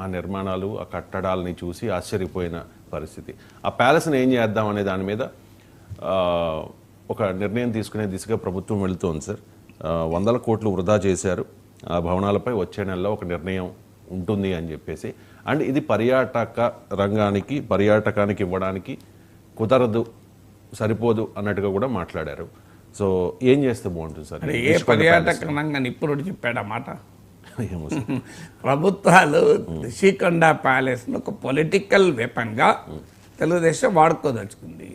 ఆ నిర్మాణాలు, ఆ కట్టడాలని చూసి ఆశ్చర్యపోయిన పరిస్థితి. ఆ ప్యాలెస్ని ఏం చేద్దాం అనే దాని మీద ఒక నిర్ణయం తీసుకునే దిశగా ప్రభుత్వం వెళుతోంది సార్. 100 కోట్లు వృధా చేశారు. ఆ భవనాలపై వచ్చే నెలలో ఒక నిర్ణయం ఉంటుంది అని చెప్పేసి. అండ్ ఇది పర్యాటకానికి ఇవ్వడానికి కుదరదు, సరిపోదు అన్నట్టుగా కూడా మాట్లాడారు. సో ఏం చేస్తే బాగుంటుంది సార్? ఏ పర్యాటక రంగ నిపుణుడు చెప్పాడు ఆ మాట? ప్రభుత్వాలు రిషికొండ ప్యాలెస్ను ఒక పొలిటికల్ వెపన్గా తెలుగుదేశం వాడుకోదలుచుకుంది.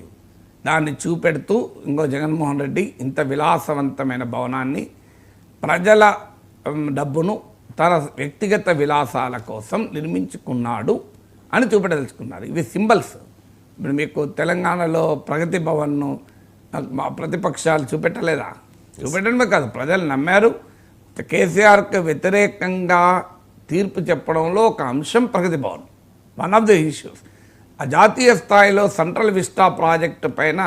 దాన్ని చూపెడుతూ ఇంకో జగన్మోహన్ రెడ్డి ఇంత విలాసవంతమైన భవనాన్ని ప్రజల డబ్బును తన వ్యక్తిగత విలాసాల కోసం నిర్మించుకున్నాడు అని చూపెట్టదలుచుకున్నారు. ఇవి సింబల్స్. ఇప్పుడు మీకు తెలంగాణలో ప్రగతి భవన్ను ప్రతిపక్షాలు చూపెట్టలేదా? చూపెట్టడమే కాదు, ప్రజలు నమ్మారు. కేసీఆర్కి వ్యతిరేకంగా తీర్పు చెప్పడంలో ఒక అంశం Pragati Bhavan, one of the issues. ఆ జాతీయ స్థాయిలో సెంట్రల్ విస్టా ప్రాజెక్టు పైన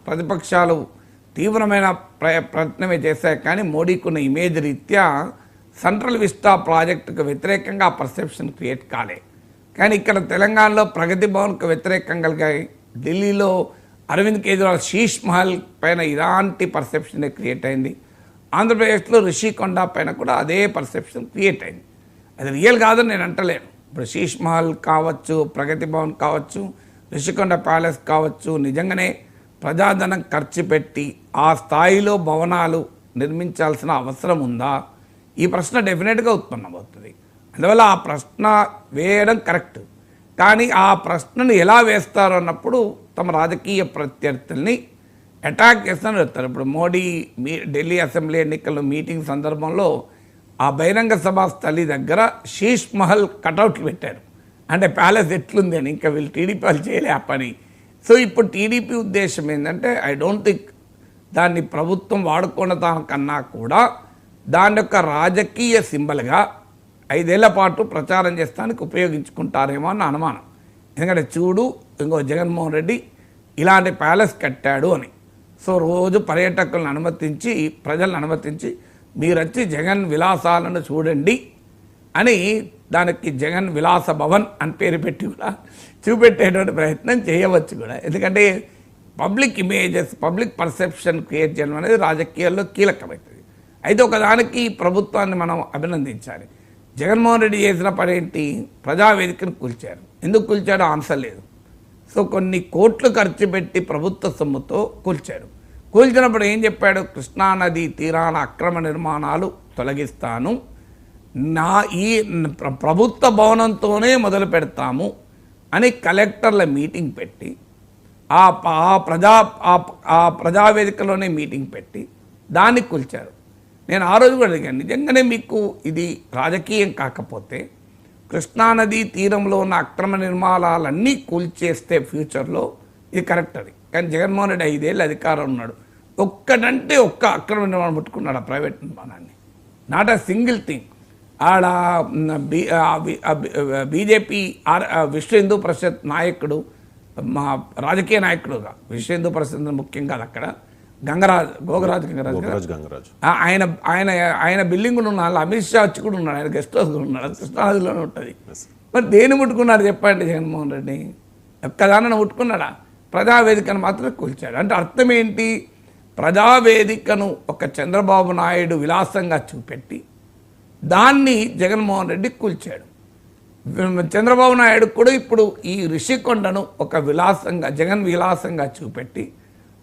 ప్రతిపక్షాలు తీవ్రమైన ప్రయత్నమే చేశాయి, కానీ మోడీకున్న ఇమేజ్ రీత్యా సెంట్రల్ విస్టా ప్రాజెక్టుకు వ్యతిరేకంగా పర్సెప్షన్ క్రియేట్ కాలే. కానీ ఇక్కడ తెలంగాణలో ప్రగతి భవన్కు వ్యతిరేకంగా ఢిల్లీలో అరవింద్ కేజ్రీవాల్ శీష్ మహల్ పైన ఇలాంటి పర్సెప్షనే క్రియేట్ అయింది. ఆంధ్రప్రదేశ్లో రిషికొండ పైన కూడా అదే పర్సెప్షన్ క్రియేట్ అయింది. అది రియల్ కాదని నేను అంటలేను. ఇప్పుడు శీష్ మహల్ కావచ్చు, ప్రగతి భవన్ కావచ్చు, రిషికొండ ప్యాలెస్ కావచ్చు, నిజంగానే ప్రజాధనం ఖర్చు పెట్టి ఆ స్థాయిలో భవనాలు నిర్మించాల్సిన అవసరం ఉందా? ఈ ప్రశ్న డెఫినెట్గా ఉత్పన్నమవుతుంది. అందువల్ల ఆ ప్రశ్న వేయడం కరెక్ట్, కానీ ఆ ప్రశ్నను ఎలా వేస్తారు అన్నప్పుడు తమ రాజకీయ ప్రత్యర్థుల్ని అటాక్ చేస్తానని చెప్తారు. ఇప్పుడు మోడీ ఢిల్లీ అసెంబ్లీ ఎన్నికల్లో మీటింగ్ సందర్భంలో ఆ బహిరంగ సభా స్థలి దగ్గర శీష్ మహల్ కటౌట్లు పెట్టారు. అంటే ప్యాలెస్ ఎట్లుంది అని. ఇంకా వీళ్ళు టీడీపీ వాళ్ళు చేయలే ఆ పని. సో ఇప్పుడు టీడీపీ ఉద్దేశం ఏంటంటే, ఐ డోంట్ థింక్ దాన్ని ప్రభుత్వం వాడుకోవడం కన్నా కూడా దాని యొక్క రాజకీయ సింబల్గా 5 ఏళ్ల పాటు ప్రచారం చేస్తానికి ఉపయోగించుకుంటారేమో అన్న అనుమానం. ఎందుకంటే చూడు, ఇంకో జగన్మోహన్ రెడ్డి ఇలాంటి ప్యాలెస్ కట్టాడు అని. సో రోజు పర్యాటకులను అనుమతించి, ప్రజలను అనుమతించి మీరు వచ్చి జగన్ విలాసాలను చూడండి అని దానికి జగన్ విలాస భవన్ అని పేరు పెట్టి కూడా చూపెట్టేటువంటి ప్రయత్నం చేయవచ్చు కూడా. ఎందుకంటే public images, public perception create చేయడం అనేది రాజకీయాల్లో కీలకమవుతుంది. అయితే ఒకదానికి ప్రభుత్వాన్ని మనం అభినందించాలి. జగన్మోహన్ రెడ్డి చేసిన పని ఏంటి? ప్రజావేదికను కూల్చారు. ఎందుకు కూల్చాడో ఆన్సర్ లేదు. సో కొన్ని కోట్లు ఖర్చు పెట్టి ప్రభుత్వ సొమ్ముతో కూల్చాడు. కూల్చినప్పుడు ఏం చెప్పాడు? కృష్ణానది తీరాన అక్రమ నిర్మాణాలు తొలగిస్తాను, ఈ ప్రభుత్వ భవనంతోనే మొదలు పెడతాము అని కలెక్టర్ల మీటింగ్ పెట్టి ఆ ప్రజావేదికలోనే మీటింగ్ పెట్టి దాన్ని కూల్చారు. నేను ఆ రోజు కూడా అడిగాను, నిజంగానే మీకు ఇది రాజకీయం కాకపోతే కృష్ణానదీ తీరంలో ఉన్న అక్రమ నిర్మాణాలన్నీ కూల్చేస్తే ఫ్యూచర్లో ఇది కరెక్ట్ అది. కానీ జగన్మోహన్ రెడ్డి 5 ఏళ్ళు అధికారం ఉన్నాడు, ఒక్కటంటే ఒక్క అక్రమ నిర్మాణం ముట్టుకున్నాడు ఆ ప్రైవేట్ నిర్మాణాన్ని. Not a single thing. ఆడ బీజేపీ విశ్వ హిందూ పరిషత్ నాయకుడు, మా రాజకీయ నాయకుడుగా విశ్వ హిందూ పరిషత్ ముఖ్యం కాదు అక్కడ, గోగరాజు గంగరాజు ఆయన ఆయన ఆయన బిల్డింగ్ ఉన్నాడు. అమిత్ షా వచ్చి కూడా ఉన్నాడు, ఆయన గెస్ట్ హౌస్ కూడా ఉన్నాడు, కృష్ణానదిలోనే ఉంటుంది. మరి దేని ముట్టుకున్నాడు చెప్పండి జగన్మోహన్ రెడ్డి? ఒక్కదాన్ని ముట్టుకున్నాడా? ప్రజావేదికను మాత్రం కూల్చాడు. అంటే అర్థం ఏంటి? ప్రజావేదికను ఒక చంద్రబాబు నాయుడు విలాసంగా చూపెట్టి దాన్ని జగన్మోహన్ రెడ్డి కూల్చాడు. చంద్రబాబు నాయుడు కూడా ఇప్పుడు ఈ రిషికొండను ఒక విలాసంగా, జగన్ విలాసంగా చూపెట్టి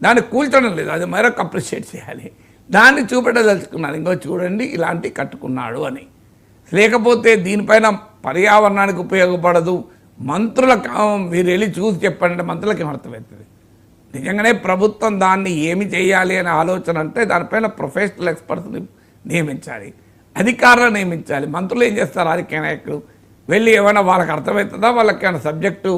దాన్ని కూల్చడం లేదు. అది మరొక అప్రిషియేట్ చేయాలి. దాన్ని చూపెట్టదలుచుకున్నారు, ఇంకో చూడండి ఇలాంటి కట్టుకున్నాడు అని. లేకపోతే దీనిపైన పర్యావరణానికి ఉపయోగపడదు, మంత్రులకు మీరు వెళ్ళి చూసి చెప్పండి, మంత్రులకి ఏమర్థమవుతుంది? నిజంగానే ప్రభుత్వం దాన్ని ఏమి చేయాలి అనే ఆలోచన అంటే దానిపైన ప్రొఫెషనల్ ఎక్స్పర్ట్స్ని నియమించాలి, అధికారులు నియమించాలి. మంత్రులు ఏం చేస్తారు? రాజకీయ నాయకులు వెళ్ళి ఏమైనా వాళ్ళకి అర్థమవుతుందా? వాళ్ళకి ఏమైనా సబ్జెక్టు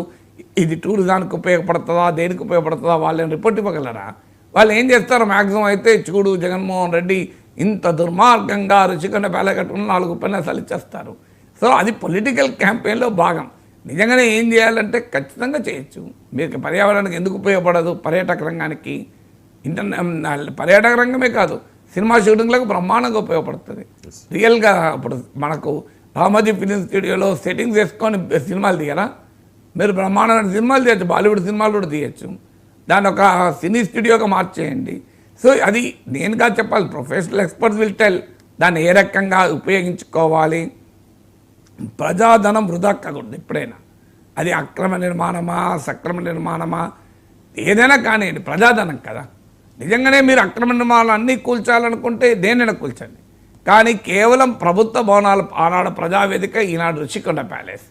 ఇది టూరిజానికి ఉపయోగపడుతుందా, దేనికి ఉపయోగపడుతుందా, వాళ్ళని రిపోర్ట్ ఇవ్వగలరా? వాళ్ళు ఏం చేస్తారు? మ్యాక్సిమం అయితే చూడు జగన్మోహన్ రెడ్డి ఇంత దుర్మార్గంగా రుచికొండ పేల కట్టుకుని 4 ఉపన్యాసాలు ఇచ్చేస్తారు. సో అది పొలిటికల్ క్యాంపెయిన్లో భాగం. నిజంగానే ఏం చేయాలంటే ఖచ్చితంగా చేయొచ్చు. మీకు పర్యావరణానికి ఎందుకు ఉపయోగపడదు? పర్యాటక రంగానికి, పర్యాటక రంగమే కాదు, సినిమా షూటింగ్లకు బ్రహ్మాండంగా ఉపయోగపడుతుంది. రియల్గా ఇప్పుడు మనకు రామోజీ ఫిలిం స్టూడియోలో సెట్టింగ్స్ వేసుకొని సినిమాలు తీయరా? మీరు బ్రహ్మాండమైన సినిమాలు తీయచ్చు, బాలీవుడ్ సినిమాలు కూడా తీయచ్చు. దాన్ని ఒక సినీ స్టూడియోగా మార్చేయండి. సో అది నేనుగా చెప్పాలి, ప్రొఫెషనల్ ఎక్స్పర్ట్స్ విల్ టెల్ దాన్ని ఏ రకంగా ఉపయోగించుకోవాలి. ప్రజాధనం వృధా కాకూడదు ఎప్పుడైనా. అది అక్రమ నిర్మాణమా సక్రమ నిర్మాణమా ఏదైనా కానివ్వండి, ప్రజాధనం కదా. నిజంగానే మీరు అక్రమ నిర్మాణాలు అన్నీ కూల్చాలనుకుంటే దేనైనా కూల్చండి. కానీ కేవలం ప్రభుత్వ భవనాలు ఆనాడు ప్రజావేదిక, ఈనాడు రుషికొండ ప్యాలెస్.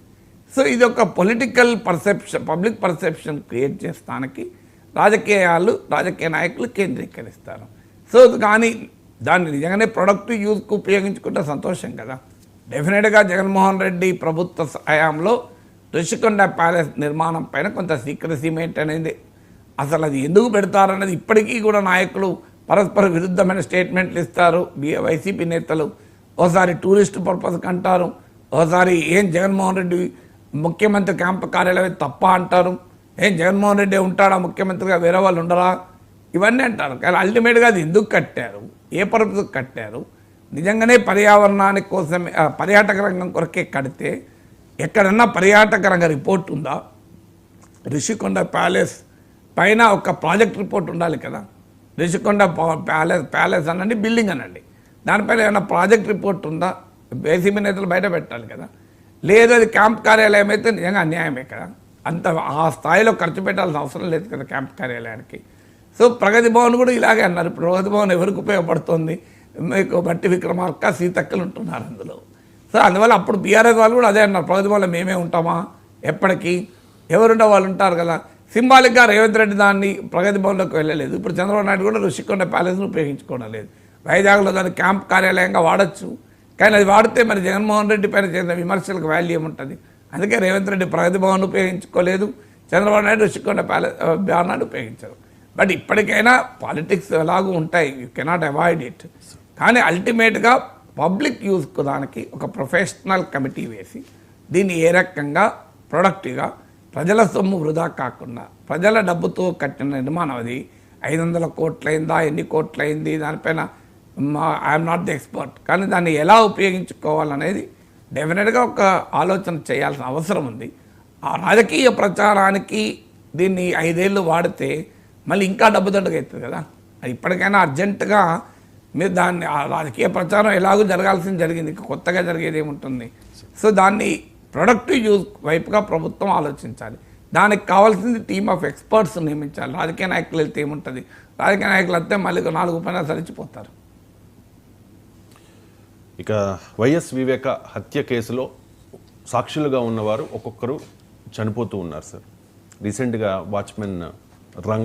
సో ఇది ఒక political perception, public perception create చేస్తానికి రాజకీయ నాయకులు కేంద్రీకరిస్తారు. సో కానీ దాన్ని నిజంగానే ప్రొడక్టివ్ యూజ్కు ఉపయోగించుకుంటే సంతోషం కదా. డెఫినెట్గా జగన్మోహన్ రెడ్డి ప్రభుత్వ హయాంలో రుషికొండ ప్యాలెస్ నిర్మాణం పైన కొంత సీక్రసీ మెయింటైన్ అయింది. అసలు అది ఎందుకు పెడతారన్నది ఇప్పటికీ కూడా నాయకులు పరస్పర విరుద్ధమైన స్టేట్మెంట్లు ఇస్తారు. వైసీపీ నేతలు ఓసారి టూరిస్ట్ పర్పస్కి అంటారు, ఓసారి ఏం జగన్మోహన్ రెడ్డి ముఖ్యమంత్రి క్యాంపు కార్యాలయం తప్ప అంటారు. ఏం జగన్మోహన్ రెడ్డి ఉంటాడా ముఖ్యమంత్రిగా, వేరే వాళ్ళు ఉండరా, ఇవన్నీ అంటారు. కానీ అల్టిమేట్గా అది ఎందుకు కట్టారు, ఏ పర్పస్కి కట్టారు? నిజంగానే పర్యావరణానికి కోసం పర్యాటక రంగం కొరకే కడితే ఎక్కడన్నా పర్యాటక రంగ రిపోర్ట్ ఉందా? రిషికొండ ప్యాలెస్ పైన ఒక ప్రాజెక్ట్ రిపోర్ట్ ఉండాలి కదా. రిషికొండ ప్యాలెస్ అనండి, బిల్డింగ్ అనండి, దానిపైన ఏమైనా ప్రాజెక్ట్ రిపోర్ట్ ఉందా? వైసీపీ నేతలు బయట పెట్టాలి కదా. లేదు అది క్యాంప్ కార్యాలయం అయితే నిజంగా అన్యాయమే కదా. అంత ఆ స్థాయిలో ఖర్చు పెట్టాల్సిన అవసరం లేదు కదా క్యాంప్ కార్యాలయానికి. సో ప్రగతి భవన్ కూడా ఇలాగే అన్నారు. ఇప్పుడు ప్రగతి భవన్ ఎవరికి ఉపయోగపడుతుంది? మీకు బట్టి విక్రమార్క, సీతక్కలు ఉంటున్నారు అందులో. సో అందువల్ల అప్పుడు బీఆర్ఎస్ వాళ్ళు కూడా అదే అన్నారు, ప్రగతి భవన్లో మేమే ఉంటామా ఎప్పటికీ, ఎవరుంటే వాళ్ళు ఉంటారు కదా. సింబాలిక్గా రేవంత్ రెడ్డి దాన్ని ప్రగతి భవన్లోకి వెళ్ళలేదు. ఇప్పుడు చంద్రబాబు నాయుడు కూడా రుషికొండ ప్యాలెస్ను ఉపయోగించుకోవడం లేదు. వైజాగ్లో దాన్ని క్యాంప్ కార్యాలయంగా వాడచ్చు. కానీ అది వాడితే మరి జగన్మోహన్ రెడ్డి పైన చేసిన విమర్శలకు వాల్యూ ఏముంటుంది? అందుకే రేవంత్ రెడ్డి ప్రగతి భవన్ ఉపయోగించుకోలేదు, చంద్రబాబు నాయుడు రుషికొండ ప్యాలెస్ బ్యానర్ని ఉపయోగించారు. బట్ ఇప్పటికైనా పాలిటిక్స్ ఎలాగూ ఉంటాయి, యూ కెనాట్ అవాయిడ్ ఇట్. కానీ అల్టిమేట్గా పబ్లిక్ యూజ్కు దానికి ఒక ప్రొఫెషనల్ కమిటీ వేసి దీన్ని ఏ రకంగా ప్రొడక్టివ్గా ప్రజల సొమ్ము వృధా కాకుండా ప్రజల డబ్బుతో కట్టిన నిర్మాణం, అది 500 కోట్లయిందా ఎన్ని కోట్లయింది దానిపైన ఐఎమ్ నాట్ ది ఎక్స్పర్ట్. కానీ దాన్ని ఎలా ఉపయోగించుకోవాలనేది డెఫినెట్గా ఒక ఆలోచన చేయాల్సిన అవసరం ఉంది. ఆ రాజకీయ ప్రచారానికి దీన్ని 5 ఏళ్ళు వాడితే మళ్ళీ ఇంకా డబ్బు దండగా అవుతుంది కదా. అది ఇప్పటికైనా అర్జెంటుగా మీరు దాన్ని ఆ రాజకీయ ప్రచారం ఎలాగో జరగాల్సింది జరిగింది, కొత్తగా జరిగేది ఏముంటుంది. సో దాన్ని ప్రొడక్టివ్ యూజ్ వైపుగా ప్రభుత్వం ఆలోచించాలి. దానికి కావాల్సింది టీమ్ ఆఫ్ ఎక్స్పర్ట్స్ నియమించాలి. రాజకీయ నాయకులు వెళ్తే ఏముంటుంది, రాజకీయ నాయకులు వస్తే మళ్ళీ 4 ఉపన్యాసాలు ఇచ్చిపోతారు. ఇక వైఎస్ వివేక హత్య కేసులో సాక్షులుగా ఉన్నవారు ఒక్కొక్కరు చనిపోతూ ఉన్నారు సార్. రీసెంట్గా వాచ్మెన్ రంగన్